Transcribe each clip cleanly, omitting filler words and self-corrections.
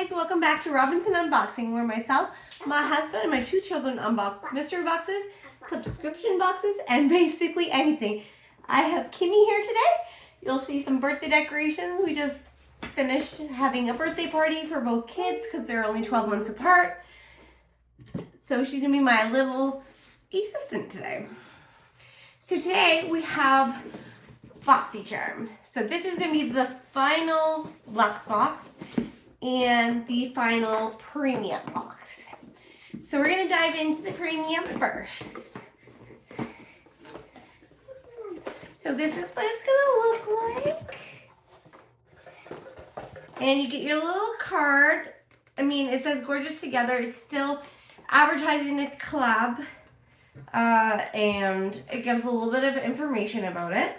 guys, welcome back to Robinson Unboxing, where myself, my husband, and my two children unbox mystery boxes, subscription boxes, and basically anything. I have Kimmy here today. You'll see some birthday decorations. We just finished having a birthday party for both kids because they're only 12 months apart. So she's going to be my little assistant today. So today we have Boxycharm. So this is going to be the final Luxe box and the final premium box. So we're going to dive into the premium first. So this is what it's going to look like. And you get your little card. I mean, it says Gorgeous Together. It's still advertising the collab. And it gives a little bit of information about it.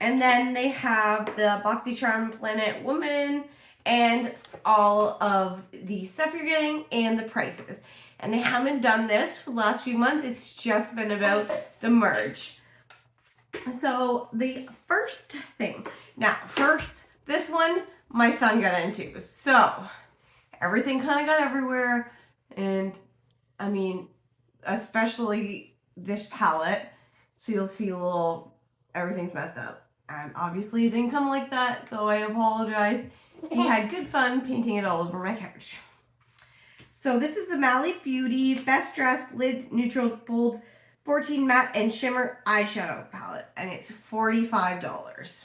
And then they have the Boxycharm Planet Woman and all of the stuff you're getting and the prices. And they haven't done this for the last few months. It's just been about the merge. So the first thing, now first, this one my son got into. So everything kind of got everywhere. And I mean, especially this palette. So you'll see a little, everything's messed up. And obviously it didn't come like that, so I apologize. He had good fun painting it all over my couch. So this is the Mally Beauty Best Dress Lids Neutrals Bold 14 Matte and Shimmer Eyeshadow Palette. And it's $45.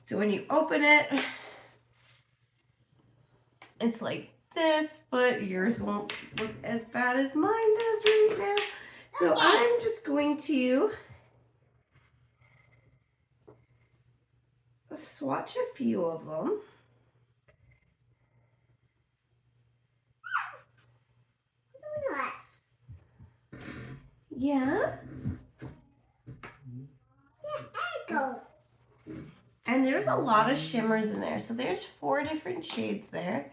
So when you open it, it's like this, but yours won't look as bad as mine does right now. So I'm just going to swatch a few of them. Yeah. And there's a lot of shimmers in there. So there's 4 different shades there.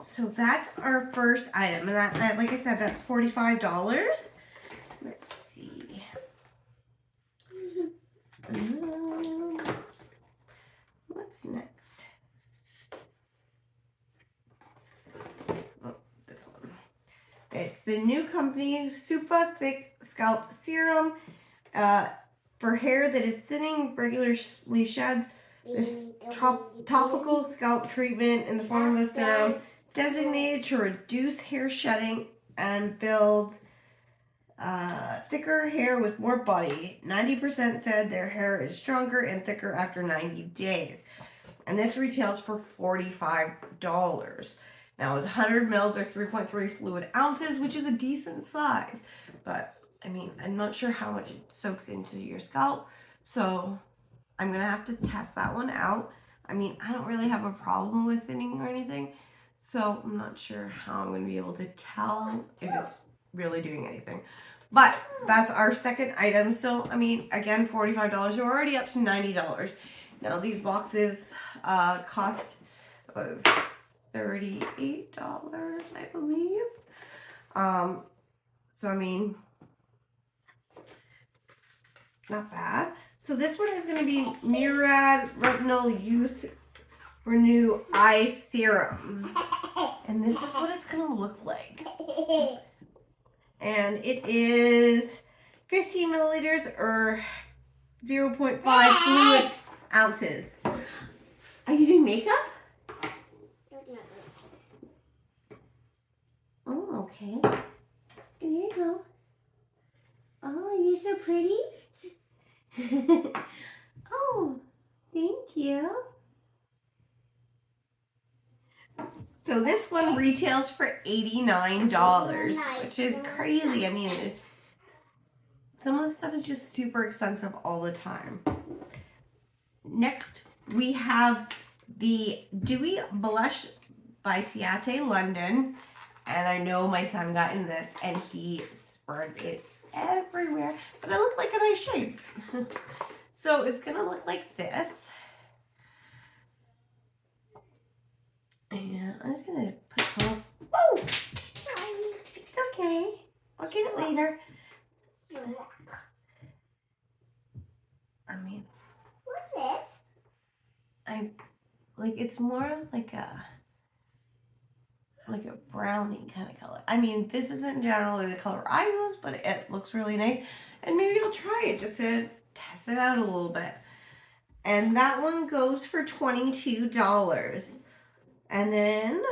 So that's our first item. And that like I said, that's $45. Let's see. What's next? Oh, this one. It's the new company Super Thick Scalp Serum for hair that is thinning, regularly sheds. This topical scalp treatment in the form of a serum designated to reduce hair shedding and build thicker hair with more body. 90% said their hair is stronger and thicker after 90 days. And this retails for $45. Now it's 100 mils or 3.3 fluid ounces, which is a decent size. But, I mean, I'm not sure how much it soaks into your scalp. So, I'm going to have to test that one out. I mean, I don't really have a problem with thinning or anything. So, I'm not sure how I'm going to be able to tell if it's really doing anything. But that's our second item. So, I mean, again, $45. We're already up to $90. Now, these boxes cost about $38, I believe. So, I mean, not bad. So, this one is going to be Murad Retinol Youth Renew Eye Serum. And this is what it's going to look like. And it is 15 milliliters or 0.5 fluid ounces. Are you doing makeup? Oh, okay. There you go. Oh, you're so pretty. Oh, thank you. So this one retails for $89, which is crazy. I mean, some of the stuff is just super expensive all the time. Next, we have the Dewy Blush by Ciate London. And I know my son got in this and he spread it everywhere. But it looked like a nice shape. So it's going to look like this. And I'm just going to put some... Whoa! It's okay. I'll get it later. I mean... What's this? it's more like a brownie kind of color. I mean, this isn't generally the color I use, but it looks really nice. And maybe I'll try it just to test it out a little bit. And that one goes for $22. And then,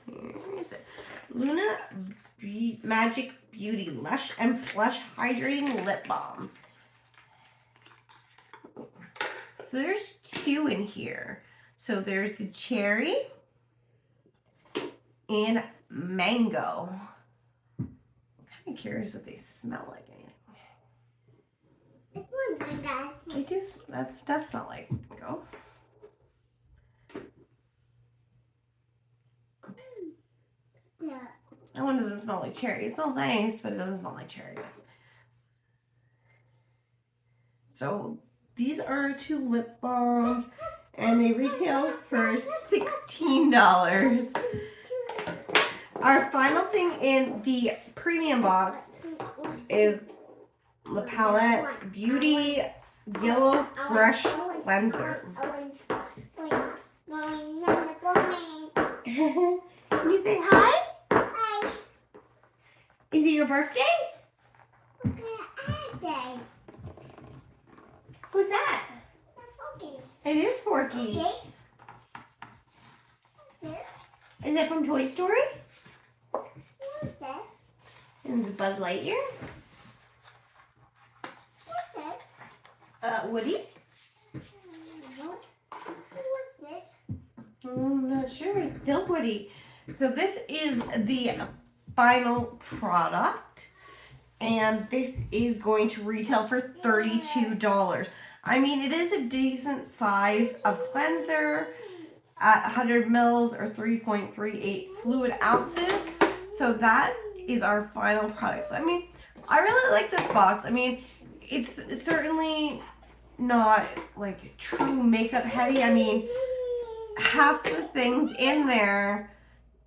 where is it? Luna Magic Beauty Lush and Plush Hydrating Lip Balm. So there's two in here. So there's the cherry and mango. I'm kind of curious if they smell like anything. They do. That does smell like mango. Yeah. That one doesn't smell like cherry. It smells nice, but it doesn't smell like cherry. So these are two lip balms, and they retail for $16. Our final thing in the premium box is La Palette Beauty Yellow Fresh Cleanser. Can you say hi? Hi. Is it your birthday? Birthday. Who's that? It is Forky. Okay. What's this? Is it from Toy Story? What's that? And it's Buzz Lightyear? What's that? Woody? What's it? I'm not sure. It's still Woody. So this is the final product. And this is going to retail for $32. I mean, it is a decent size of cleanser at 100 mils or 3.38 fluid ounces. So that is our final product. So, I mean, I really like this box. I mean, it's certainly not like true makeup heavy. I mean, half the things in there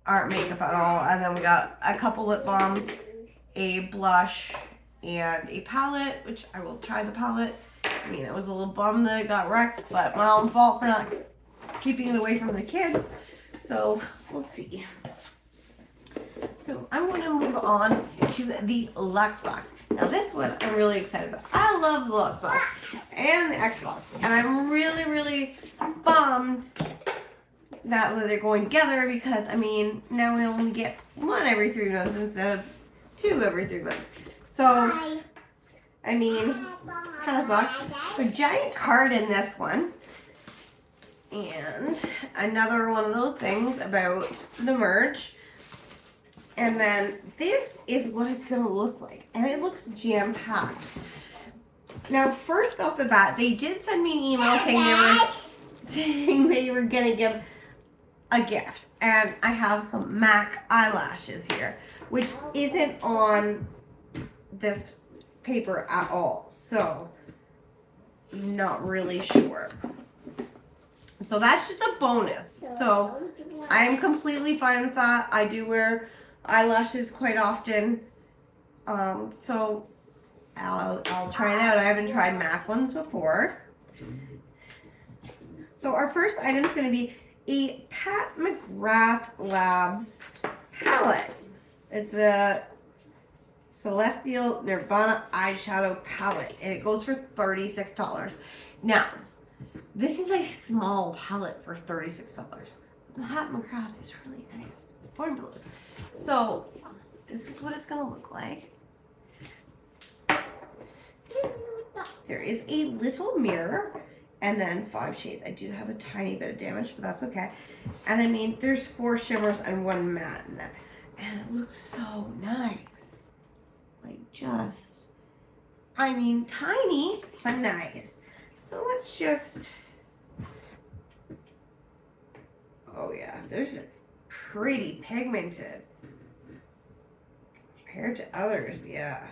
aren't makeup at all. And then we got a couple lip balms, a blush, and a palette, which I will try the palette. I mean, it was a little bum that it got wrecked, but my own fault for not keeping it away from the kids. So we'll see. So I'm going to move on to the Luxe box. Now this one I'm really excited about. I love the Luxe box and the Xbox, and I'm really, really bummed that they're going together because, I mean, now we only get one every 3 months instead of 2 every 3 months. So, I mean, kind of sucks. So, giant card in this one. And another one of those things about the merch. And then this is what it's going to look like. And it looks jam-packed. Now, first off the bat, they did send me an email saying they were going to give a gift. And I have some MAC eyelashes here, which isn't on this paper at all. So, not really sure. So that's just a bonus. So I'm completely fine with that. I do wear eyelashes quite often. So I'll try it out. I haven't tried MAC ones before. So our first item is going to be a Pat McGrath Labs palette. It's a Celestial Nirvana eyeshadow palette, and it goes for $36. Now, this is a small palette for $36. Pat McGrath is really nice formulas. So, this is what it's going to look like. There is a little mirror, and then 5 shades. I do have a tiny bit of damage, but that's okay. And I mean, there's 4 shimmers and 1 matte in there. And it looks so nice. Like, just, I mean, tiny, but nice. So let's just, oh yeah, there's a pretty pigmented. Compared to others, yeah.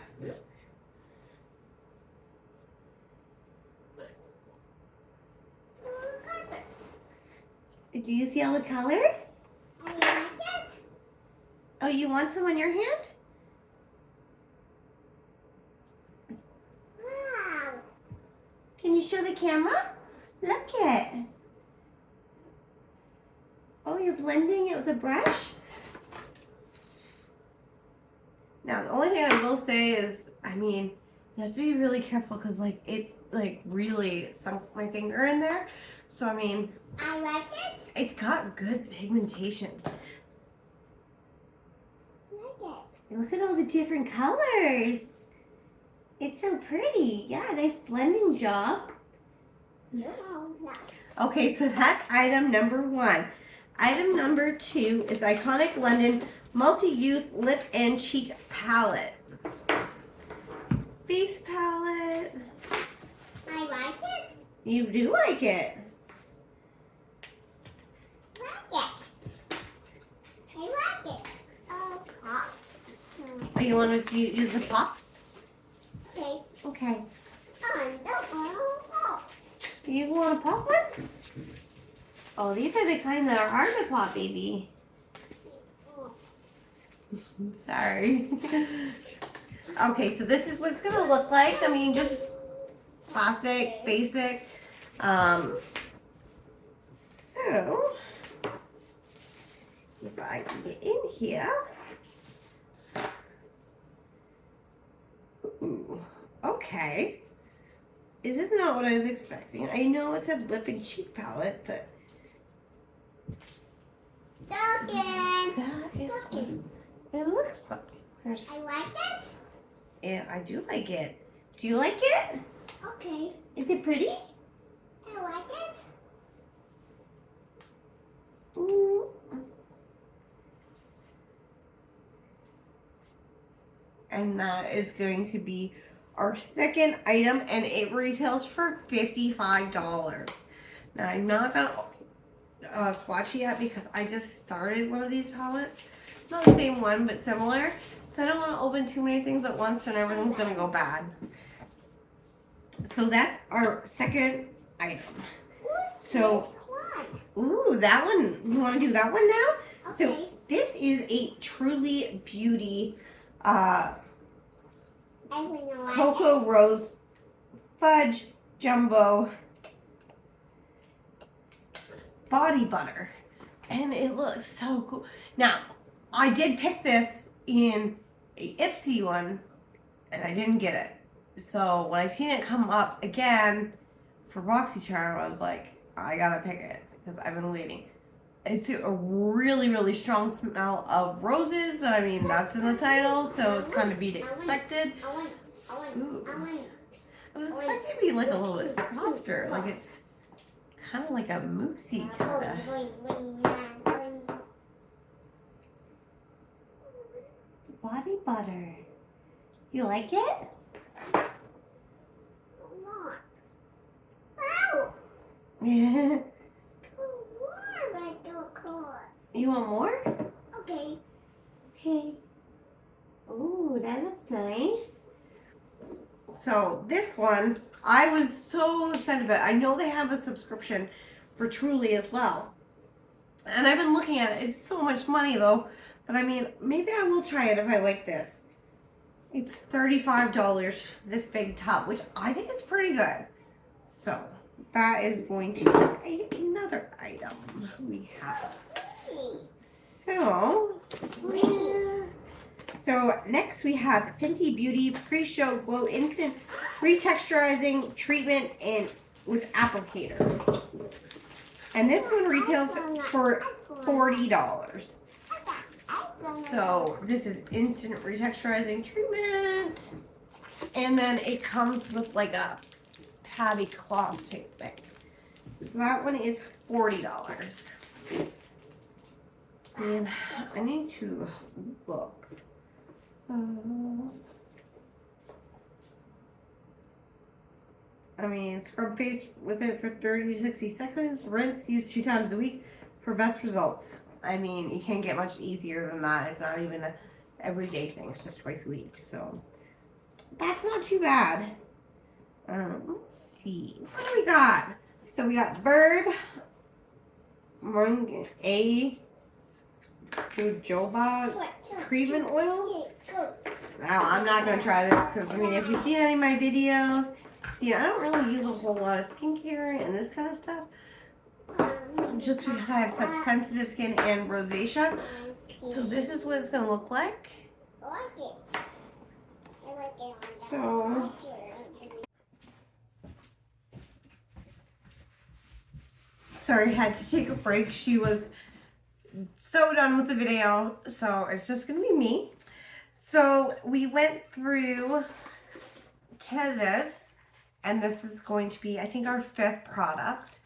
Do you see all the colors? I like it. Oh, you want some on your hand? Wow. Can you show the camera? Look it. Oh, you're blending it with a brush? Now, the only thing I will say is, I mean, you have to be really careful because, like, it, like, really sunk my finger in there. So, I mean, I like it. it's got good pigmentation. I like it. Look at all the different colors. It's so pretty. Yeah, nice blending job. No, nice. Okay, so that's item number 1. Item number 2 is Iconic London Multi-Use Lip and Cheek Palette. Face palette. I like it. You do like it. Like it. I like it. Oh, it's hot. Oh, you want to use the pops? Okay. Okay. Pops. You want a pop one? Oh, these are the kind that are hard to pop, baby. Sorry. Okay, so this is what it's gonna look like. I mean, just plastic, basic. So if I can get in here. Ooh, okay. This is not what I was expecting. I know it said lip and cheek palette, but Duncan. that is what Duncan. it looks like. There's, I like it. and I do like it. Do you like it? Okay. Is it pretty? I like it. Ooh. And that is going to be our second item, and it retails for $55. Now I'm not gonna swatch it yet because I just started one of these palettes. Not the same one, but similar. So I don't want to open too many things at once and everything's gonna go bad. So that's our second item. So, This one. ooh, that one. You want to do that one now? Okay. So this is a Truly Beauty I really like Cocoa it. Rose Fudge Jumbo Body Butter. And it looks so cool. Now, I did pick this in a Ipsy one, and I didn't get it. So when I seen it come up again for Boxycharm, I was like, I gotta pick it because I've been waiting. It's a really, really strong smell of roses, but I mean, that's in the title, so it's kind of be expected. Ooh. I was expecting it to be like a little bit softer, like it's kind of like a moussey kind of. Body butter. You like it? Yeah. You want more? Okay. Okay. Ooh, that looks nice. So this one, I was so excited about it. I know they have a subscription for Truly as well. And I've been looking at it. It's so much money though. But I mean, maybe I will try it if I like this. It's $35 for this big tub, which I think is pretty good. So that is going to be another item we have. So next we have Fenty Beauty Pre-Show Glow Instant Retexturizing Treatment and with Applicator. And this one retails for $40. So this is instant retexturizing treatment. And then it comes with like a patty cloth type thing. So that one is $40. And I need to look. I mean, scrub face with it for 30 to 60 seconds. Rinse, use 2 times a week for best results. I mean, you can't get much easier than that. It's not even an everyday thing. It's just twice a week. So that's not too bad. Let's see. What do we got? So we got Verb, A, jojoba treatment oil. Now I'm not gonna try this because I mean, if you've seen any of my videos, see, I don't really use a whole lot of skincare and this kind of stuff. just because I have such sensitive skin and rosacea. So this is what it's going to look like. I like it. I like it. So sorry, I had to take a break. She was so done with the video, so it's just gonna be me. So we went through to this, and this is going to be, I think, our 5th product.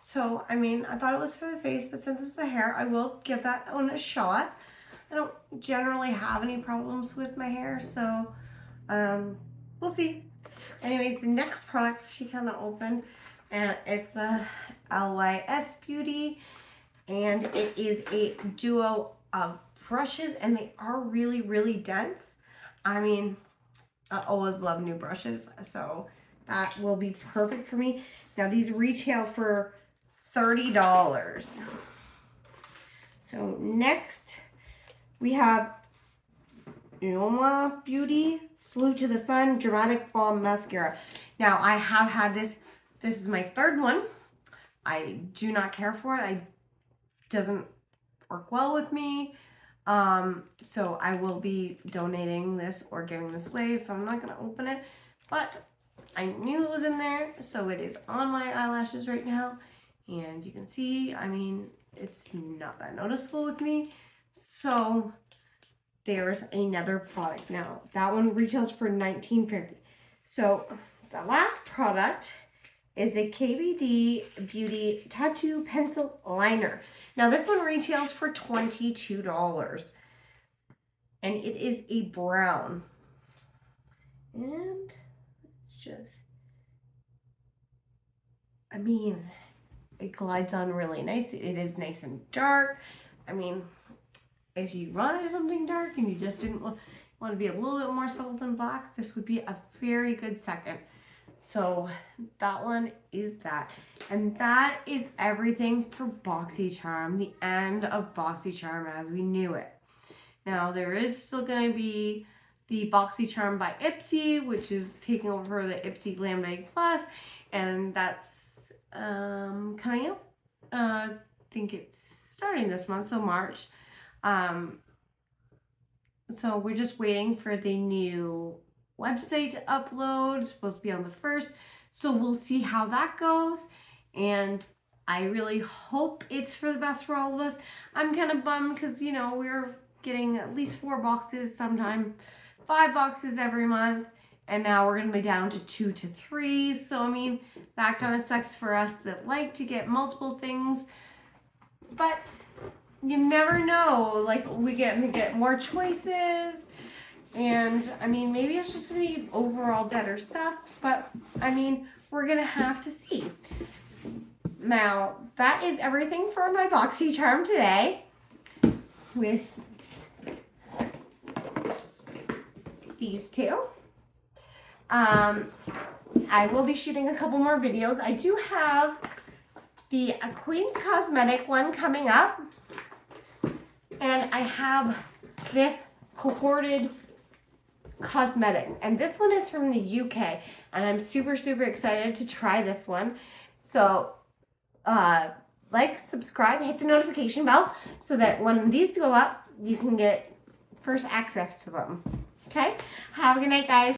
So, I mean, I thought it was for the face, but since it's the hair, I will give that one a shot. I don't generally have any problems with my hair, so we'll see. Anyways, the next product she kind of opened, and it's the LYS Beauty, and it is a duo of brushes, and they are really, really dense. I mean, I always love new brushes, so that will be perfect for me. Now, these retail for $30. So next, we have Yoma Beauty Salute to the Sun Dramatic Balm Mascara. Now, I have had this. This is my 3rd one. I do not care for it. It doesn't work well with me. So I will be donating this or giving this away. So I'm not going to open it. But I knew it was in there. So it is on my eyelashes right now. And you can see, I mean, it's not that noticeable with me. So there's another product. Now, that one retails for $19.50. So the last product is a KVD Beauty Tattoo Pencil Liner. Now, this one retails for $22. And it is a brown. And it's just, I mean, it glides on really nice. It is nice and dark. I mean, if you wanted something dark and you just didn't want to be a little bit more subtle than black, this would be a very good second. So that one is that. And that is everything for Boxycharm, the end of Boxycharm as we knew it. Now, there is still going to be the Boxycharm by Ipsy, which is taking over the Ipsy Glam Bag Plus, and that's coming out. I think it's starting this month, so March. So we're just waiting for the new website to upload. It's supposed to be on the 1st, so we'll see how that goes. And I really hope it's for the best for all of us. I'm kind of bummed because, you know, we're getting at least 4 boxes, sometimes 5 boxes every month, and now we're going to be down to 2 to 3. So, I mean, that kind of sucks for us that like to get multiple things, but you never know. Like, we get more choices, and I mean, maybe it's just going to be overall better stuff, but I mean, we're going to have to see. Now, that is everything for my Boxycharm today with these 2. I will be shooting a couple more videos. I do have the Queen's Cosmetic one coming up, and I have this Cohorted Cosmetics, and this one is from the UK, and I'm super excited to try this one. So like, subscribe, hit the notification bell so that when these go up, you can get first access to them. Okay, have a good night, guys.